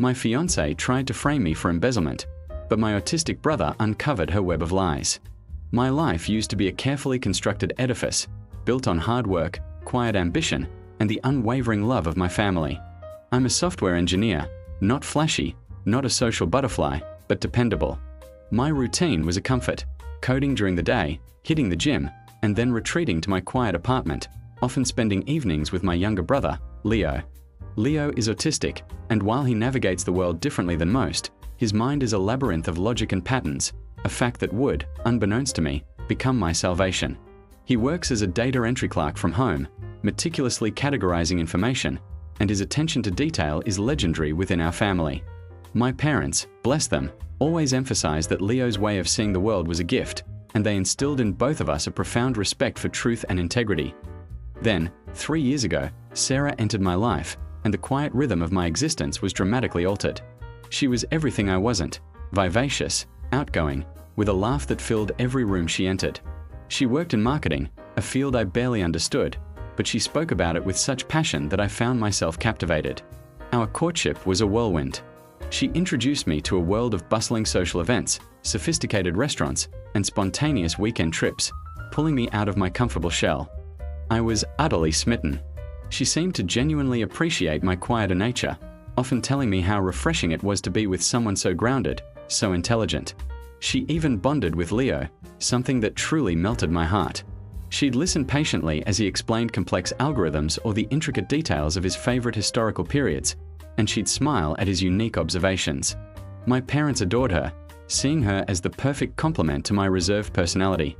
My fiancée tried to frame me for embezzlement, but my autistic brother uncovered her web of lies. My life used to be a carefully constructed edifice, built on hard work, quiet ambition, and the unwavering love of my family. I'm a software engineer, not flashy, not a social butterfly, but dependable. My routine was a comfort, coding during the day, hitting the gym, and then retreating to my quiet apartment, often spending evenings with my younger brother, Leo. Leo is autistic, and while he navigates the world differently than most, his mind is a labyrinth of logic and patterns, a fact that would, unbeknownst to me, become my salvation. He works as a data entry clerk from home, meticulously categorizing information, and his attention to detail is legendary within our family. My parents, bless them, always emphasized that Leo's way of seeing the world was a gift, and they instilled in both of us a profound respect for truth and integrity. Then, 3 years ago, Sarah entered my life, and the quiet rhythm of my existence was dramatically altered. She was everything I wasn't: vivacious, outgoing, with a laugh that filled every room she entered. She worked in marketing, a field I barely understood, but she spoke about it with such passion that I found myself captivated. Our courtship was a whirlwind. She introduced me to a world of bustling social events, sophisticated restaurants, and spontaneous weekend trips, pulling me out of my comfortable shell. I was utterly smitten. She seemed to genuinely appreciate my quieter nature, often telling me how refreshing it was to be with someone so grounded, so intelligent. She even bonded with Leo, something that truly melted my heart. She'd listen patiently as he explained complex algorithms or the intricate details of his favorite historical periods, and she'd smile at his unique observations. My parents adored her, seeing her as the perfect complement to my reserved personality.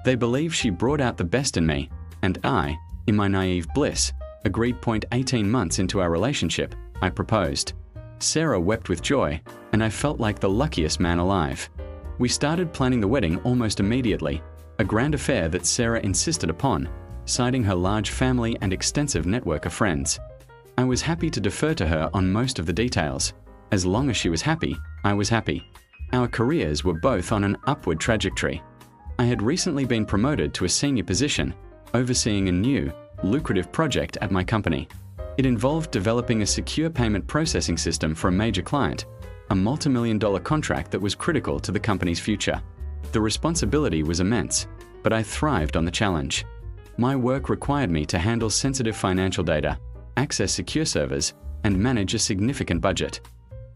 They believed she brought out the best in me, and I, in my naive bliss, agreed. 18 months into our relationship, I proposed. Sarah wept with joy, and I felt like the luckiest man alive. We started planning the wedding almost immediately, a grand affair that Sarah insisted upon, citing her large family and extensive network of friends. I was happy to defer to her on most of the details. As long as she was happy, I was happy. Our careers were both on an upward trajectory. I had recently been promoted to a senior position, overseeing a new, lucrative project at my company. It involved developing a secure payment processing system for a major client, a multi-million-dollar contract that was critical to the company's future. The responsibility was immense, but I thrived on the challenge. My work required me to handle sensitive financial data, access secure servers, and manage a significant budget.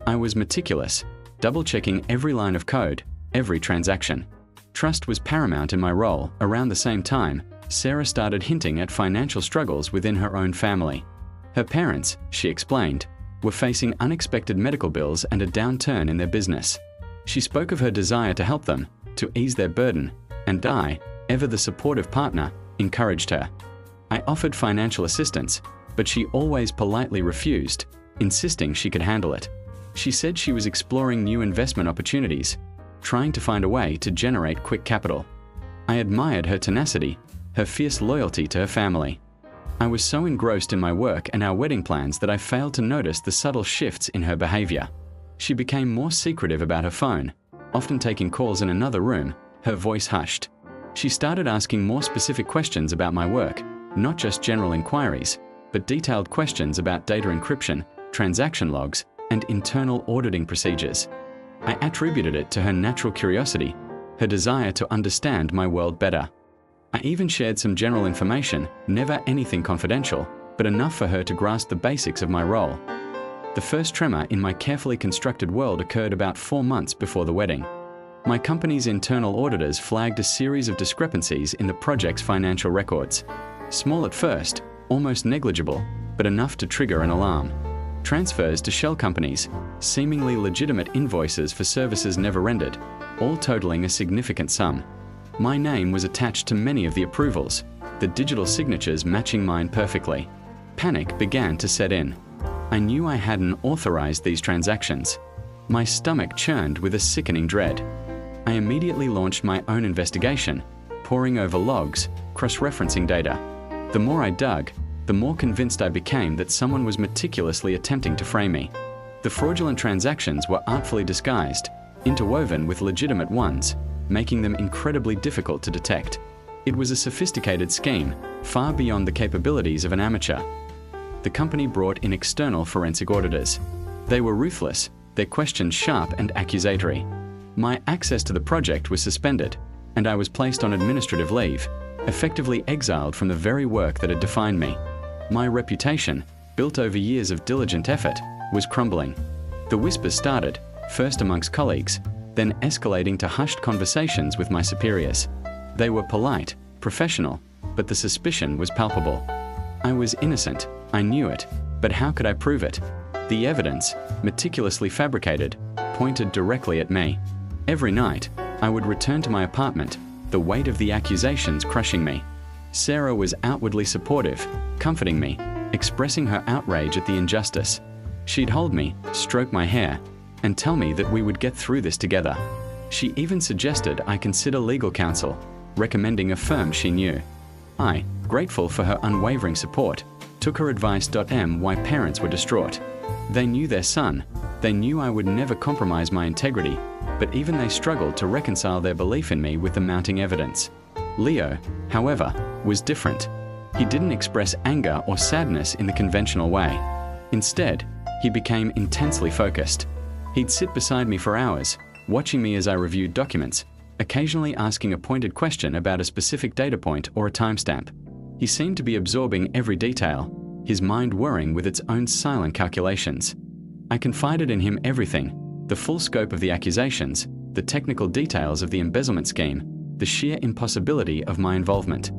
I was meticulous, double-checking every line of code, every transaction. Trust was paramount in my role. Around the same time, Sarah started hinting at financial struggles within her own family. Her parents, she explained, were facing unexpected medical bills and a downturn in their business. She spoke of her desire to help them, to ease their burden, and I, ever the supportive partner, encouraged her. I offered financial assistance, but she always politely refused, insisting she could handle it. She said she was exploring new investment opportunities, trying to find a way to generate quick capital. I admired her tenacity, her fierce loyalty to her family. I was so engrossed in my work and our wedding plans that I failed to notice the subtle shifts in her behavior. She became more secretive about her phone, often taking calls in another room, her voice hushed. She started asking more specific questions about my work, not just general inquiries, but detailed questions about data encryption, transaction logs, and internal auditing procedures. I attributed it to her natural curiosity, her desire to understand my world better. I even shared some general information, never anything confidential, but enough for her to grasp the basics of my role. The first tremor in my carefully constructed world occurred about 4 months before the wedding. My company's internal auditors flagged a series of discrepancies in the project's financial records. Small at first, almost negligible, but enough to trigger an alarm. Transfers to shell companies, seemingly legitimate invoices for services never rendered, all totaling a significant sum. My name was attached to many of the approvals, the digital signatures matching mine perfectly. Panic began to set in. I knew I hadn't authorized these transactions. My stomach churned with a sickening dread. I immediately launched my own investigation, poring over logs, cross-referencing data. The more I dug, the more convinced I became that someone was meticulously attempting to frame me. The fraudulent transactions were artfully disguised, interwoven with legitimate ones, making them incredibly difficult to detect. It was a sophisticated scheme, far beyond the capabilities of an amateur. The company brought in external forensic auditors. They were ruthless, their questions sharp and accusatory. My access to the project was suspended, and I was placed on administrative leave, effectively exiled from the very work that had defined me. My reputation, built over years of diligent effort, was crumbling. The whispers started, first amongst colleagues, then escalating to hushed conversations with my superiors. They were polite, professional, but the suspicion was palpable. I was innocent, I knew it, but how could I prove it? The evidence, meticulously fabricated, pointed directly at me. Every night, I would return to my apartment, the weight of the accusations crushing me. Sarah was outwardly supportive, comforting me, expressing her outrage at the injustice. She'd hold me, stroke my hair, and tell me that we would get through this together. She even suggested I consider legal counsel, recommending a firm she knew. I, grateful for her unwavering support, took her advice. My parents were distraught. They knew their son. They knew I would never compromise my integrity, but even they struggled to reconcile their belief in me with the mounting evidence. Leo, however, was different. He didn't express anger or sadness in the conventional way. Instead, he became intensely focused. He'd sit beside me for hours, watching me as I reviewed documents, occasionally asking a pointed question about a specific data point or a timestamp. He seemed to be absorbing every detail, his mind whirring with its own silent calculations. I confided in him everything, the full scope of the accusations, the technical details of the embezzlement scheme, the sheer impossibility of my involvement.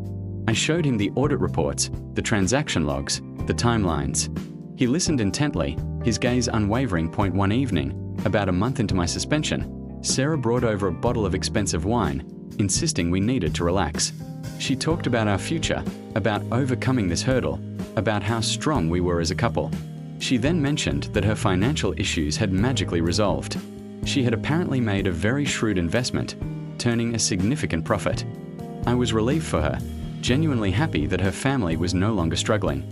I showed him the audit reports, the transaction logs, the timelines. He listened intently, his gaze unwavering. One evening, about a month into my suspension, Sarah brought over a bottle of expensive wine, insisting we needed to relax. She talked about our future, about overcoming this hurdle, about how strong we were as a couple. She then mentioned that her financial issues had magically resolved. She had apparently made a very shrewd investment, turning a significant profit. I was relieved for her, genuinely happy that her family was no longer struggling.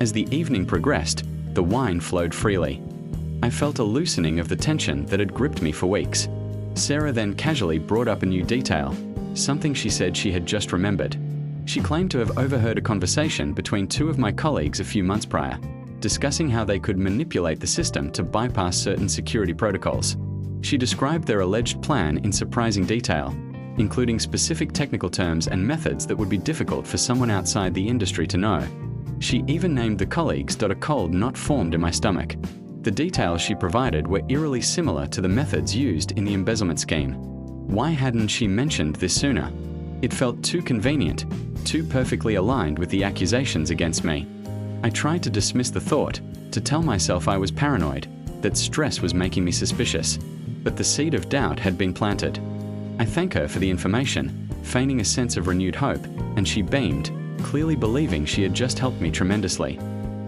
As the evening progressed, the wine flowed freely. I felt a loosening of the tension that had gripped me for weeks. Sarah then casually brought up a new detail, something she said she had just remembered. She claimed to have overheard a conversation between two of my colleagues a few months prior, discussing how they could manipulate the system to bypass certain security protocols. She described their alleged plan in surprising detail, including specific technical terms and methods that would be difficult for someone outside the industry to know. She even named the colleagues. A cold knot formed in my stomach. The details she provided were eerily similar to the methods used in the embezzlement scheme. Why hadn't she mentioned this sooner? It felt too convenient, too perfectly aligned with the accusations against me. I tried to dismiss the thought, to tell myself I was paranoid, that stress was making me suspicious, but the seed of doubt had been planted. I thank her for the information, feigning a sense of renewed hope, and she beamed, clearly believing she had just helped me tremendously.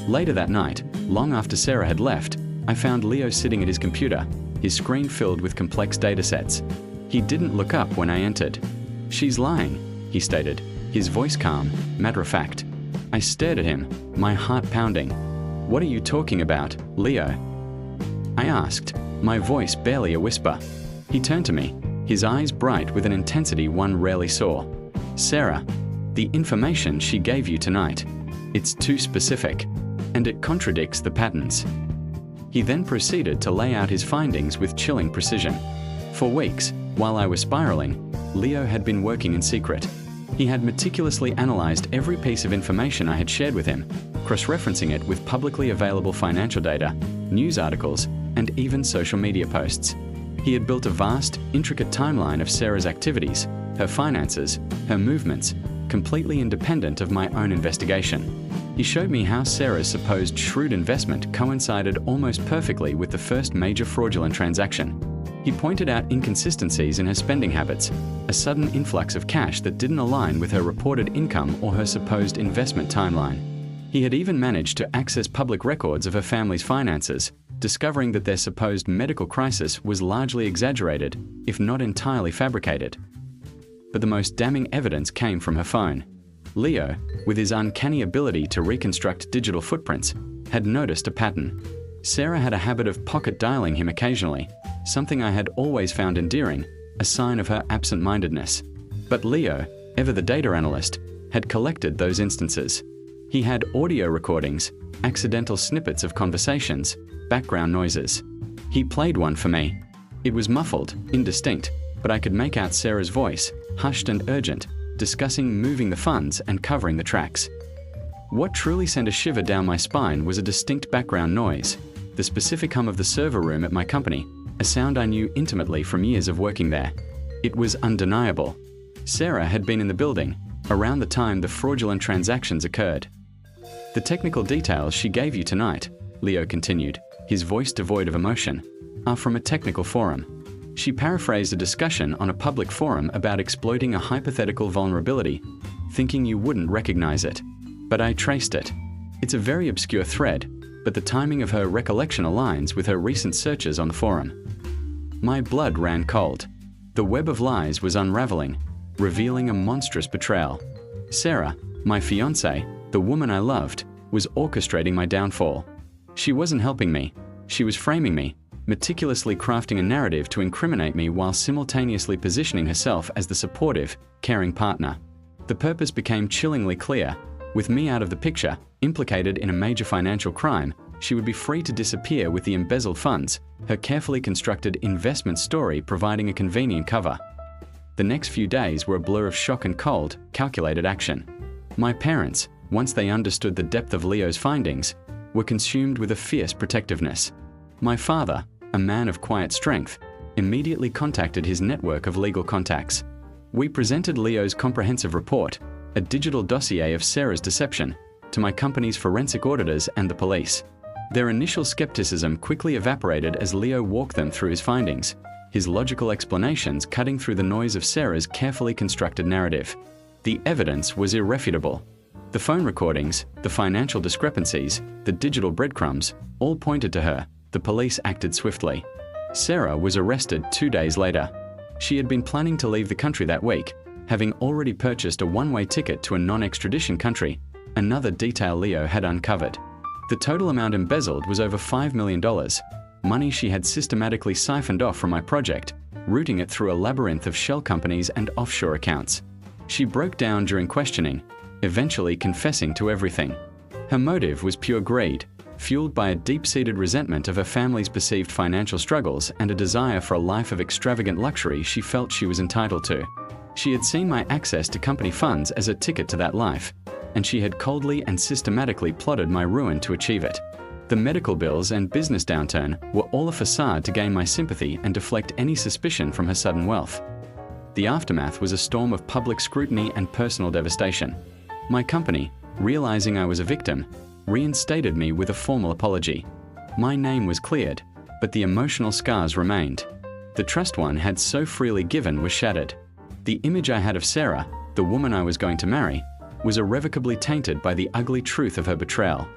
Later that night, long after Sarah had left, I found Leo sitting at his computer, his screen filled with complex datasets. He didn't look up when I entered. "She's lying," he stated, his voice calm, matter-of-fact. I stared at him, my heart pounding. "What are you talking about, Leo?" I asked, my voice barely a whisper. He turned to me, his eyes bright with an intensity one rarely saw. "Sarah, the information she gave you tonight, it's too specific, and it contradicts the patterns." He then proceeded to lay out his findings with chilling precision. For weeks, while I was spiraling, Leo had been working in secret. He had meticulously analyzed every piece of information I had shared with him, cross-referencing it with publicly available financial data, news articles, and even social media posts. He had built a vast, intricate timeline of Sarah's activities, her finances, her movements, completely independent of my own investigation. He showed me how Sarah's supposed shrewd investment coincided almost perfectly with the first major fraudulent transaction. He pointed out inconsistencies in her spending habits, a sudden influx of cash that didn't align with her reported income or her supposed investment timeline. He had even managed to access public records of her family's finances, discovering that their supposed medical crisis was largely exaggerated, if not entirely fabricated. But the most damning evidence came from her phone. Leo, with his uncanny ability to reconstruct digital footprints, had noticed a pattern. Sarah had a habit of pocket dialing him occasionally, something I had always found endearing, a sign of her absent-mindedness. But Leo, ever the data analyst, had collected those instances. He had audio recordings, accidental snippets of conversations, background noises. He played one for me. It was muffled, indistinct, but I could make out Sarah's voice, hushed and urgent, discussing moving the funds and covering the tracks. What truly sent a shiver down my spine was a distinct background noise, the specific hum of the server room at my company, a sound I knew intimately from years of working there. It was undeniable. Sarah had been in the building, around the time the fraudulent transactions occurred. The technical details she gave you tonight, Leo continued, his voice devoid of emotion, are from a technical forum. She paraphrased a discussion on a public forum about exploiting a hypothetical vulnerability, thinking you wouldn't recognize it. But I traced it. It's a very obscure thread, but the timing of her recollection aligns with her recent searches on the forum. My blood ran cold. The web of lies was unraveling, revealing a monstrous betrayal. Sarah, my fiancée, the woman I loved, was orchestrating my downfall. She wasn't helping me. She was framing me, meticulously crafting a narrative to incriminate me while simultaneously positioning herself as the supportive, caring partner. The purpose became chillingly clear. With me out of the picture, implicated in a major financial crime, she would be free to disappear with the embezzled funds, her carefully constructed investment story providing a convenient cover. The next few days were a blur of shock and cold, calculated action. My parents, once they understood the depth of Leo's findings, were consumed with a fierce protectiveness. My father, a man of quiet strength, immediately contacted his network of legal contacts. We presented Leo's comprehensive report, a digital dossier of Sarah's deception, to my company's forensic auditors and the police. Their initial skepticism quickly evaporated as Leo walked them through his findings, his logical explanations cutting through the noise of Sarah's carefully constructed narrative. The evidence was irrefutable. The phone recordings, the financial discrepancies, the digital breadcrumbs, all pointed to her. The police acted swiftly. Sarah was arrested 2 days later. She had been planning to leave the country that week, having already purchased a one-way ticket to a non-extradition country, another detail Leo had uncovered. The total amount embezzled was over $5 million, money she had systematically siphoned off from my project, routing it through a labyrinth of shell companies and offshore accounts. She broke down during questioning, eventually confessing to everything. Her motive was pure greed, fueled by a deep-seated resentment of her family's perceived financial struggles and a desire for a life of extravagant luxury she felt she was entitled to. She had seen my access to company funds as a ticket to that life, and she had coldly and systematically plotted my ruin to achieve it. The medical bills and business downturn were all a facade to gain my sympathy and deflect any suspicion from her sudden wealth. The aftermath was a storm of public scrutiny and personal devastation. My company, realizing I was a victim, reinstated me with a formal apology. My name was cleared, but the emotional scars remained. The trust one had so freely given was shattered. The image I had of Sarah, the woman I was going to marry, was irrevocably tainted by the ugly truth of her betrayal.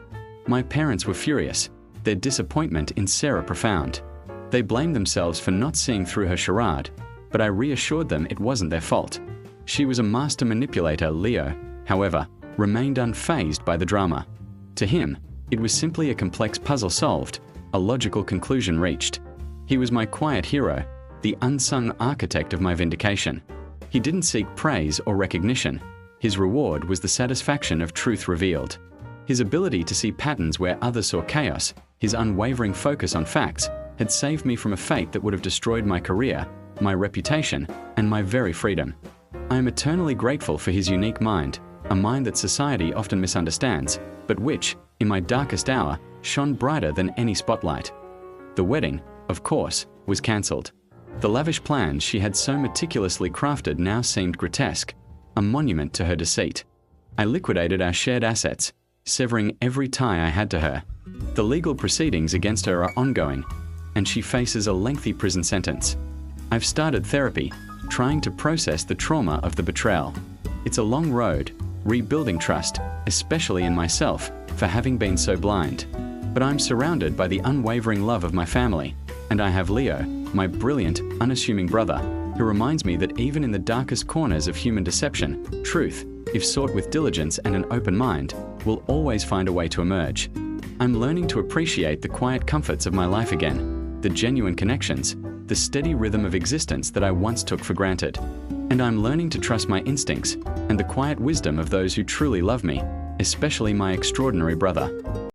My parents were furious, their disappointment in Sarah profound. They blamed themselves for not seeing through her charade, but I reassured them it wasn't their fault. She was a master manipulator. Leo, however, remained unfazed by the drama. To him, it was simply a complex puzzle solved, a logical conclusion reached. He was my quiet hero, the unsung architect of my vindication. He didn't seek praise or recognition. His reward was the satisfaction of truth revealed. His ability to see patterns where others saw chaos, his unwavering focus on facts, had saved me from a fate that would have destroyed my career, my reputation, and my very freedom. I am eternally grateful for his unique mind, a mind that society often misunderstands, but which, in my darkest hour, shone brighter than any spotlight. The wedding, of course, was cancelled. The lavish plans she had so meticulously crafted now seemed grotesque, a monument to her deceit. I liquidated our shared assets, severing every tie I had to her. The legal proceedings against her are ongoing, and she faces a lengthy prison sentence. I've started therapy, trying to process the trauma of the betrayal. It's a long road, rebuilding trust, especially in myself, for having been so blind. But I'm surrounded by the unwavering love of my family, and I have Leo, my brilliant, unassuming brother, who reminds me that even in the darkest corners of human deception, truth, if sought with diligence and an open mind, will always find a way to emerge. I'm learning to appreciate the quiet comforts of my life again, the genuine connections, the steady rhythm of existence that I once took for granted. And I'm learning to trust my instincts and the quiet wisdom of those who truly love me, especially my extraordinary brother.